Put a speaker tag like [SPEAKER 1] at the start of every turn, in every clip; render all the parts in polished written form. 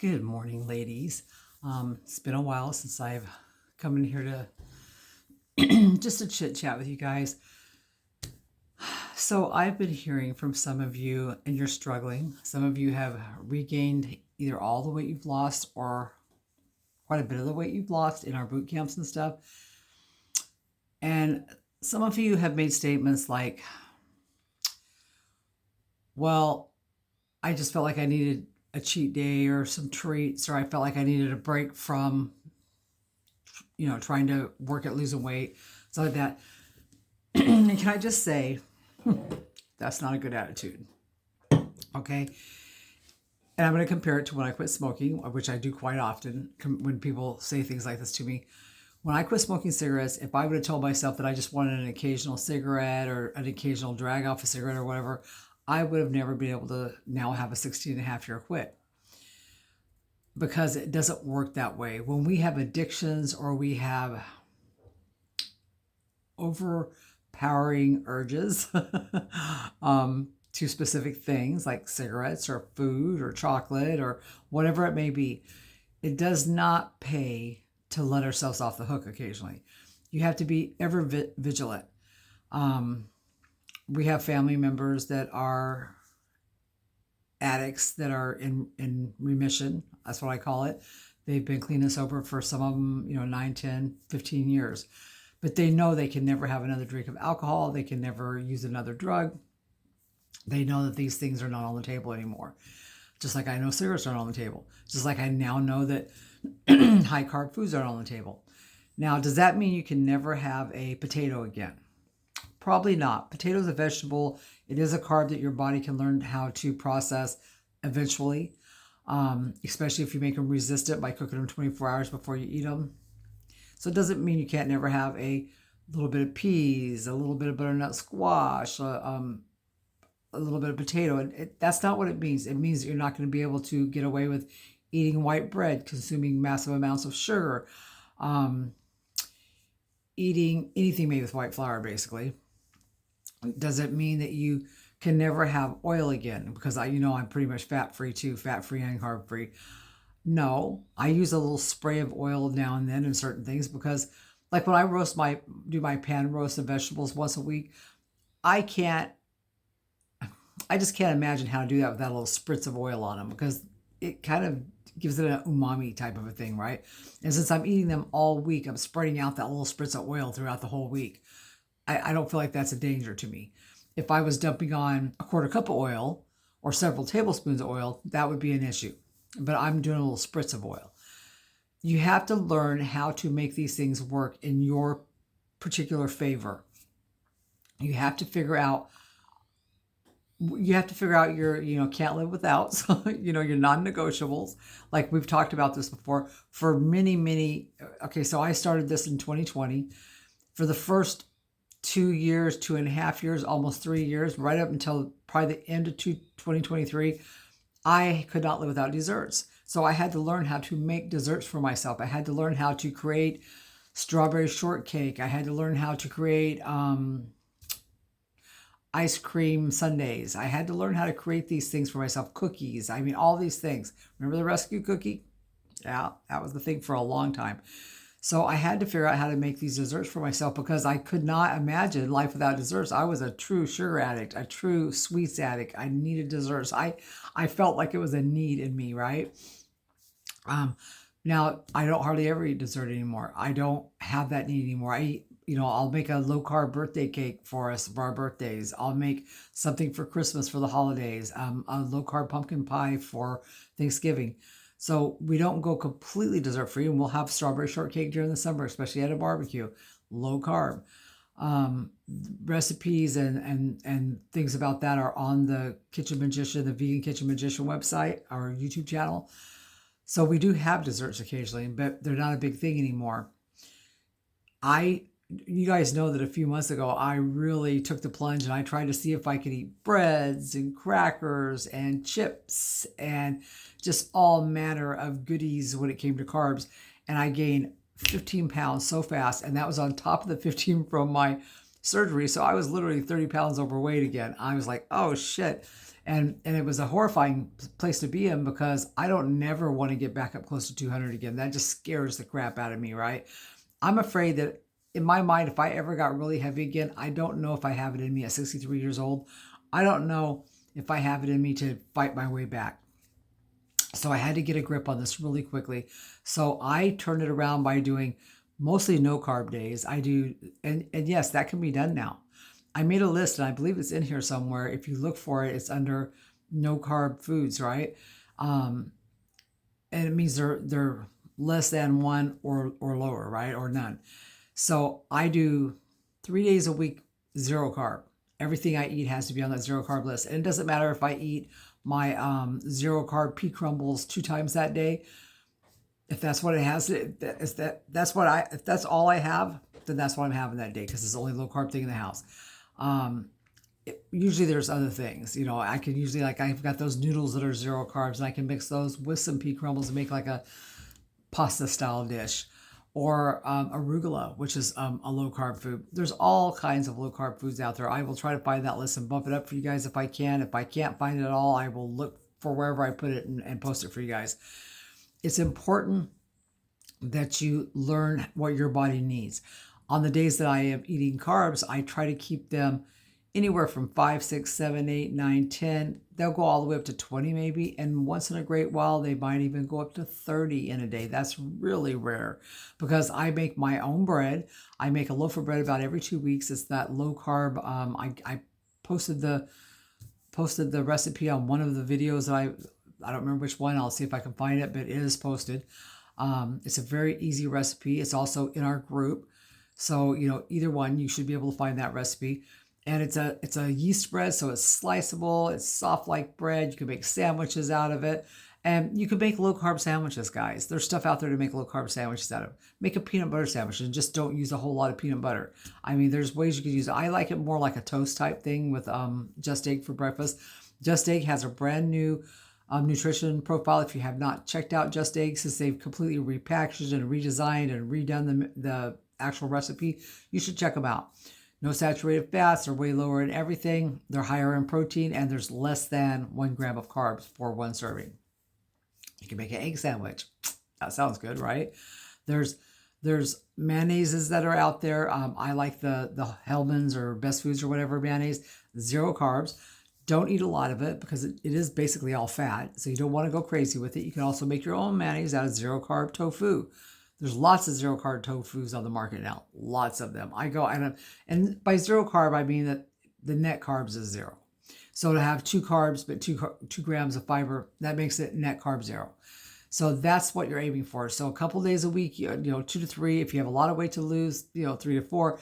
[SPEAKER 1] Good morning, ladies. It's been a while since I've come in here to just to chit chat with you guys. So I've been hearing from some of you, and you're struggling. Some of you have regained either all the weight you've lost or quite a bit of the weight you've lost in our boot camps and stuff. And some of you have made statements like, well, I just felt like I needed a cheat day or some treats, or I felt like I needed a break from, trying to work at losing weight, stuff like that. And can I just say, that's not a good attitude. Okay. And I'm going to compare it to when I quit smoking, which I do quite often when people say things like this to me. When I quit smoking cigarettes, if I would have told myself that I just wanted an occasional cigarette or an occasional drag off a cigarette or whatever, I would have never been able to now have a 16 and a half year quit, because it doesn't work that way. When we have addictions or we have overpowering urges to specific things like cigarettes or food or chocolate or whatever it may be, it does not pay to let ourselves off the hook occasionally. You have to be ever vigilant. We have family members that are addicts that are in remission. That's what I call it. They've been clean and sober for some of them, 9, 10, 15 years. But they know they can never have another drink of alcohol. They can never use another drug. They know that these things are not on the table anymore. Just like I know cigarettes aren't on the table. Just like I now know that high carb foods aren't on the table. Now, does that mean you can never have a potato again? Probably not. Potato is a vegetable. It is a carb that your body can learn how to process eventually, especially if you make them resistant by cooking them 24 hours before you eat them. So it doesn't mean you can't never have a little bit of peas, a little bit of butternut squash, a little bit of potato. That's not what it means. It means that you're not going to be able to get away with eating white bread, consuming massive amounts of sugar, eating anything made with white flour, basically. Does it mean that you can never have oil again? Because I'm pretty much fat-free too, fat-free and carb-free. No, I use a little spray of oil now and then in certain things, because like when I do my pan roast of vegetables once a week, I just can't imagine how to do that without a little spritz of oil on them, because it kind of gives it an umami type of a thing, right? And since I'm eating them all week, I'm spreading out that little spritz of oil throughout the whole week. I don't feel like that's a danger to me. If I was dumping on a quarter cup of oil or several tablespoons of oil, that would be an issue. But I'm doing a little spritz of oil. You have to learn how to make these things work in your particular favor. You have to figure out your, can't live without, so, your non-negotiables. Like we've talked about this before for many, okay, so I started this in 2020. For the first 2 years, 2.5 years, almost 3 years, right up until probably the end of 2023, I could not live without desserts. So I had to learn how to make desserts for myself. I had to learn how to create strawberry shortcake. I had to learn how to create ice cream sundaes. I had to learn how to create these things for myself. Cookies. I mean, all these things. Remember the rescue cookie? Yeah, that was the thing for a long time. So I had to figure out how to make these desserts for myself, because I could not imagine life without desserts. I was a true sugar addict, a true sweets addict. I needed desserts. I felt like it was a need in me, right? Now I don't hardly ever eat dessert anymore. I don't have that need anymore. I eat, I'll make a low carb birthday cake for us for our birthdays. I'll make something for Christmas, for the holidays, a low carb pumpkin pie for Thanksgiving. So we don't go completely dessert free, and we'll have strawberry shortcake during the summer, especially at a barbecue, low carb. Recipes and things about that are on the Kitchen Magician, the Vegan Kitchen Magician website, our YouTube channel. So we do have desserts occasionally, but they're not a big thing anymore. You guys know that a few months ago, I really took the plunge and I tried to see if I could eat breads and crackers and chips and just all manner of goodies when it came to carbs. And I gained 15 pounds so fast. And that was on top of the 15 from my surgery. So I was literally 30 pounds overweight again. I was like, oh shit. And it was a horrifying place to be in because I don't never want to get back up close to 200 again. That just scares the crap out of me, right? I'm afraid that in my mind, if I ever got really heavy again, I don't know if I have it in me at 63 years old. I don't know if I have it in me to fight my way back. So I had to get a grip on this really quickly. So I turned it around by doing mostly no carb days. I do, and yes, that can be done now. I made a list and I believe it's in here somewhere. If you look for it, it's under no carb foods, right? Um, and it means they're less than one or lower, right? Or none. So I do 3 days a week, zero carb. Everything I eat has to be on that zero carb list. And it doesn't matter if I eat my zero carb pea crumbles 2 times that day. If that's what it has, if that's all I have, then that's what I'm having that day because it's the only low carb thing in the house. Um, Usually there's other things, I can usually, like, I've got those noodles that are zero carbs and I can mix those with some pea crumbles and make like a pasta style dish, or arugula, which is a low carb food. There's all kinds of low carb foods out there. I will try to find that list and bump it up for you guys if I can. If I can't find it at all, I will look for wherever I put it and post it for you guys. It's important that you learn what your body needs. On the days that I am eating carbs, I try to keep them anywhere from 5, 6, 7, 8, 9, 10. They'll go all the way up to 20 maybe. And once in a great while, they might even go up to 30 in a day. That's really rare because I make my own bread. I make a loaf of bread about every 2 weeks. It's that low carb. I posted the recipe on one of the videos that I don't remember which one. I'll see if I can find it, but it is posted. It's a very easy recipe. It's also in our group. So, either one, you should be able to find that recipe. And it's a yeast bread, so it's sliceable, it's soft like bread. You can make sandwiches out of it. And you can make low carb sandwiches, guys. There's stuff out there to make low carb sandwiches out of. Make a peanut butter sandwich and just don't use a whole lot of peanut butter. I mean, there's ways you could use it. I like it more like a toast type thing with Just Egg for breakfast. Just Egg has a brand new nutrition profile. If you have not checked out Just Egg, since they've completely repackaged and redesigned and redone the actual recipe, you should check them out. No saturated fats, they're way lower in everything. They're higher in protein, and there's less than 1 gram of carbs for one serving. You can make an egg sandwich. That sounds good, right? There's mayonnaises that are out there. I like the Hellmann's or Best Foods or whatever mayonnaise. 0 carbs. Don't eat a lot of it because it is basically all fat. So you don't want to go crazy with it. You can also make your own mayonnaise out of 0 carb tofu. There's lots of 0 carb tofus on the market now. Lots of them. I go and by 0 carb, I mean that the net carbs is 0. So to have 2 carbs, but 2 grams of fiber, that makes it net carb 0. So that's what you're aiming for. So a couple days a week, 2 to 3. If you have a lot of weight to lose, 3 to 4.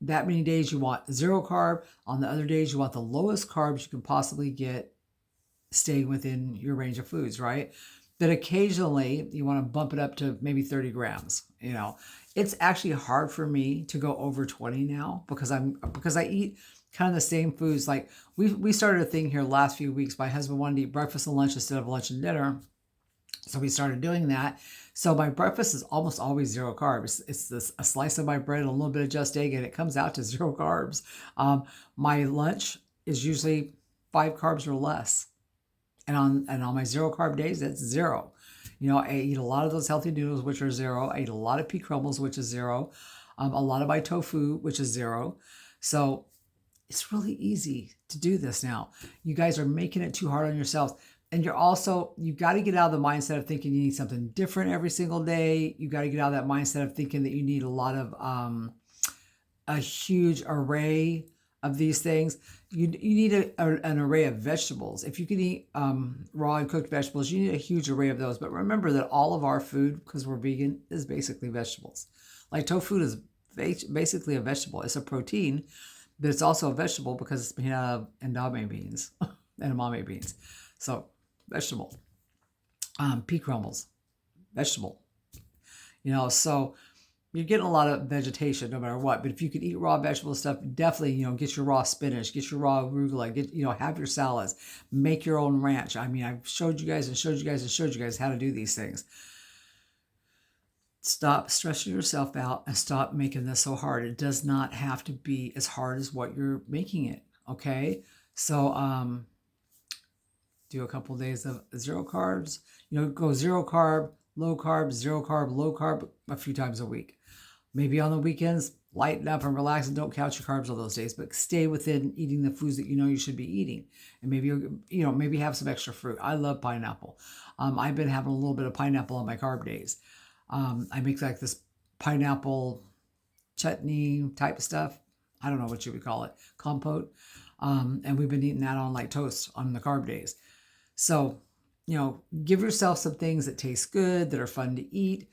[SPEAKER 1] That many days you want 0 carb. On the other days, you want the lowest carbs you can possibly get, staying within your range of foods, right? But occasionally you want to bump it up to maybe 30 grams. It's actually hard for me to go over 20 now because I eat kind of the same foods. Like we started a thing here last few weeks. My husband wanted to eat breakfast and lunch instead of lunch and dinner. So we started doing that. So my breakfast is almost always 0 carbs. It's a slice of my bread and a little bit of Just Egg, and it comes out to 0 carbs. My lunch is usually 5 carbs or less. And on my 0 carb days, that's 0. I eat a lot of those healthy noodles, which are 0. I eat a lot of pea crumbles, which is 0. A lot of my tofu, which is 0. So it's really easy to do this now. You guys are making it too hard on yourselves. And you got to get out of the mindset of thinking you need something different every single day. You got to get out of that mindset of thinking that you need a lot of, a huge array of these things. You need an array of vegetables. If you can eat raw and cooked vegetables, you need a huge array of those. But remember that all of our food, because we're vegan, is basically vegetables. Like tofu is basically a vegetable. It's a protein, but it's also a vegetable because it's made out of edamame beans. So vegetable. Pea crumbles, vegetable. So you're getting a lot of vegetation no matter what. But if you can eat raw vegetable stuff, definitely, get your raw spinach, get your raw arugula, have your salads, make your own ranch. I mean, I've showed you guys how to do these things. Stop stressing yourself out and stop making this so hard. It does not have to be as hard as what you're making it. Okay. So, Do a couple of days of zero carbs. Go zero carb, low carb, zero carb, low carb a few times a week. Maybe on the weekends, lighten up and relax and don't count your carbs all those days, but stay within eating the foods that you should be eating. And maybe have some extra fruit. I love pineapple. I've been having a little bit of pineapple on my carb days. I make like this pineapple chutney type stuff. I don't know what you would call it, compote. And we've been eating that on like toast on the carb days. So, give yourself some things that taste good, that are fun to eat,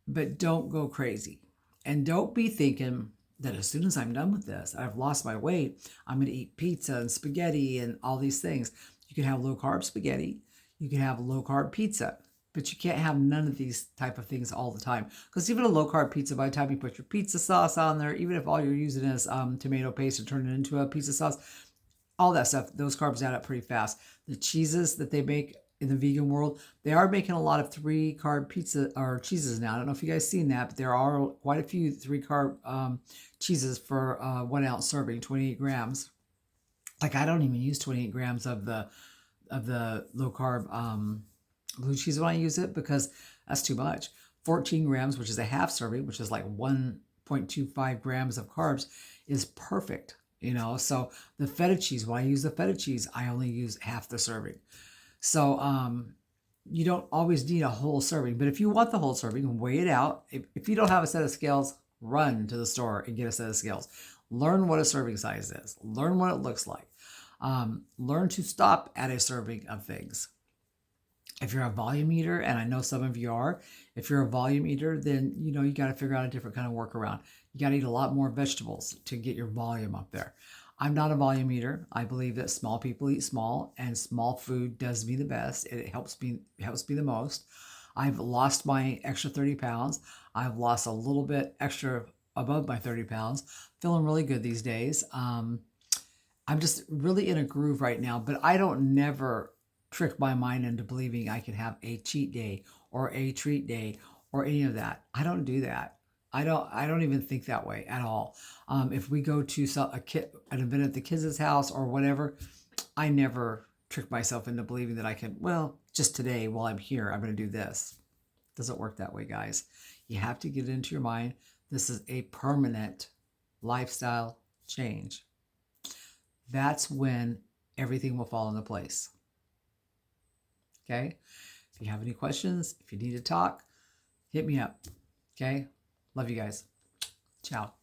[SPEAKER 1] but don't go crazy. And don't be thinking that as soon as I'm done with this, I've lost my weight, I'm going to eat pizza and spaghetti and all these things. You can have low carb spaghetti. You can have low carb pizza. But you can't have none of these type of things all the time. Because even a low carb pizza, by the time you put your pizza sauce on there, even if all you're using is tomato paste to turn it into a pizza sauce, all that stuff, those carbs add up pretty fast. The cheeses that they make in the vegan world, they are making a lot of 3-carb pizza or cheeses now. I don't know if you guys seen that, but there are quite a few 3-carb cheeses for 1 ounce serving, 28 grams. Like I don't even use 28 grams of the low carb blue cheese when I use it because that's too much. 14 grams, which is a half serving, which is like 1.25 grams of carbs, is perfect. So the feta cheese, when I use the feta cheese, I only use half the serving. So you don't always need a whole serving, but if you want the whole serving, weigh it out. If you don't have a set of scales, run to the store and get a set of scales. Learn what a serving size is. Learn what it looks like. Learn to stop at a serving of things. If you're a volume eater, and I know some of you are, if you're a volume eater, then you got to figure out a different kind of workaround. You got to eat a lot more vegetables to get your volume up there. I'm not a volume eater. I believe that small people eat small, and small food does me the best. It helps me the most. I've lost my extra 30 pounds. I've lost a little bit extra above my 30 pounds. Feeling really good these days. I'm just really in a groove right now, but I don't never trick my mind into believing I can have a cheat day or a treat day or any of that. I don't do that. I don't even think that way at all. If we go to an event at the kids' house or whatever, I never trick myself into believing that I can, just today while I'm here, I'm going to do this. Doesn't work that way, guys. You have to get into your mind. This is a permanent lifestyle change. That's when everything will fall into place. Okay? If you have any questions, if you need to talk, hit me up. Okay? Love you guys. Ciao.